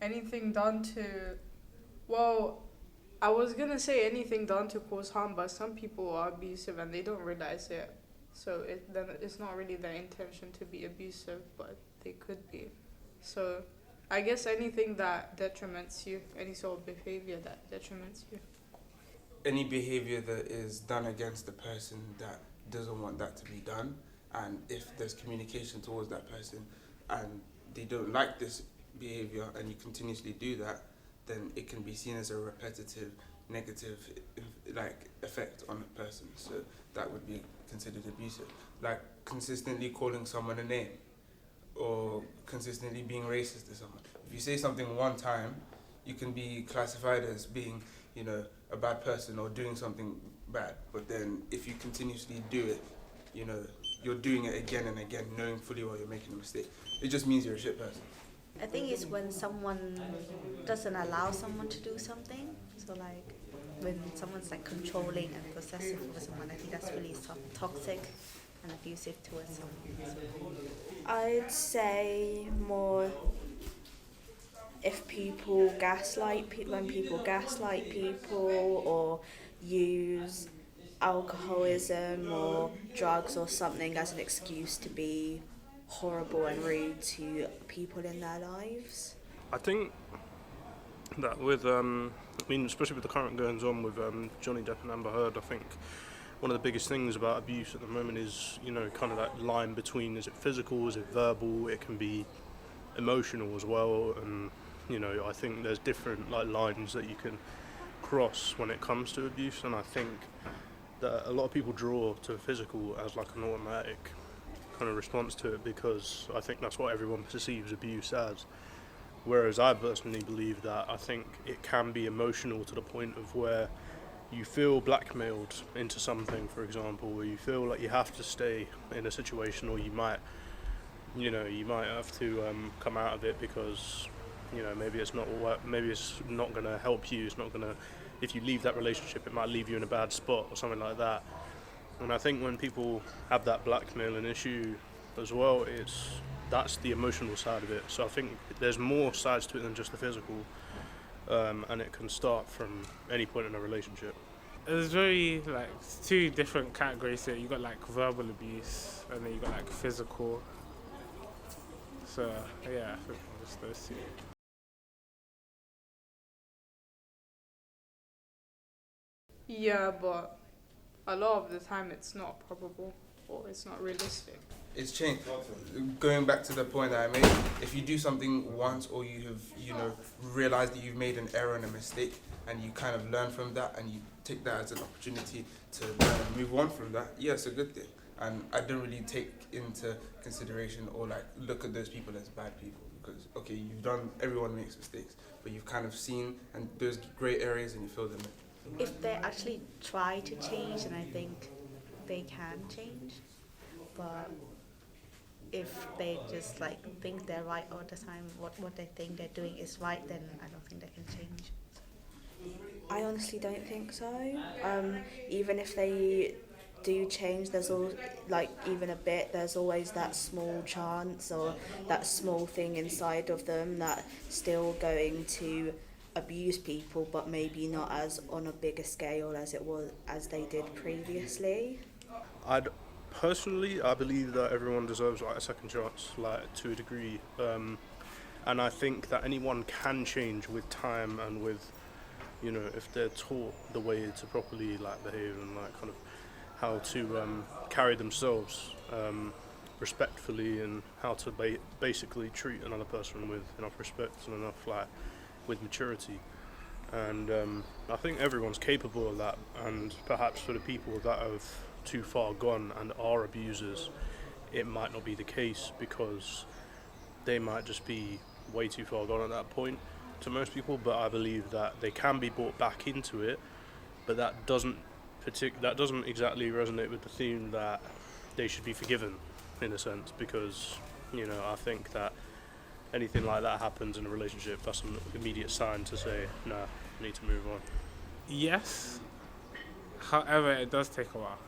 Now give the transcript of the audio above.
anything done to, well, I was gonna say anything done to cause harm, but some people are abusive and they don't realize it. So then it's not really their intention to be abusive, but they could be. So I guess anything that detriments you, any sort of behavior that detriments you. Any behavior that is done against the person that doesn't want that to be done, and if there's communication towards that person and they don't like this behavior and you continuously do that, then it can be seen as a repetitive negative effect on the person. So that would be considered abusive. Like consistently calling someone a name or consistently being racist to someone. If you say something one time, you can be classified as being, a bad person or doing something bad. But then if you continuously do it, you're doing it again and again, knowing fully well you're making a mistake. It just means you're a shit person. I think it's when someone doesn't allow someone to do something. So like when someone's like controlling and possessive over someone, I think that's really toxic and abusive towards someone. So. I'd say more if people gaslight when people gaslight people or use alcoholism or drugs or something as an excuse to be horrible and rude to people in their lives. I think that especially with the current goings on with Johnny Depp and Amber Heard, I think one of the biggest things about abuse at the moment is, kind of that line between, is it physical, is it verbal, it can be emotional as well, and, I think there's different lines that you can cross when it comes to abuse, and I think that a lot of people draw to physical as like an automatic kind of response to it because I think that's what everyone perceives abuse as. Whereas I personally believe that I think it can be emotional to the point of where you feel blackmailed into something, for example, where you feel like you have to stay in a situation, or you might have to come out of it because, maybe it's not going to help you. It's not going to. If you leave that relationship, it might leave you in a bad spot or something like that. And I think when people have that blackmailing issue as well, that's the emotional side of it. So I think there's more sides to it than just the physical, and it can start from any point in a relationship. There's very two different categories here. You got verbal abuse, and then you got physical. So yeah, I think just those two. Yeah, but a lot of the time it's not probable or it's not realistic. It's changed. Going back to the point that I made, if you do something once or you have, realized that you've made an error and a mistake and you kind of learn from that and you take that as an opportunity to learn and move on from that, yeah, it's a good thing. And I don't really take into consideration or look at those people as bad people because, okay, everyone makes mistakes, but you've kind of seen and those grey areas and you fill them in. If they actually try to change, then I think they can change. But if they just think they're right all the time, what they think they're doing is right, then I don't think they can change. I honestly don't think so. Even if they do change, there's even a bit, there's always that small chance or that small thing inside of them that's still going to abuse people, but maybe not as on a bigger scale as they did previously. I believe that everyone deserves a second chance, to a degree, and I think that anyone can change with time and with, if they're taught the way to properly behave and kind of how to carry themselves respectfully and how to basically treat another person with enough respect and enough with maturity, and I think everyone's capable of that, and perhaps for the people that have too far gone and are abusers, it might not be the case because they might just be way too far gone at that point to most people, but I believe that they can be brought back into it, but that doesn't exactly resonate with the theme that they should be forgiven in a sense, because I think that anything like that happens in a relationship, that's an immediate sign to say, nah, I need to move on. Yes, however, it does take a while.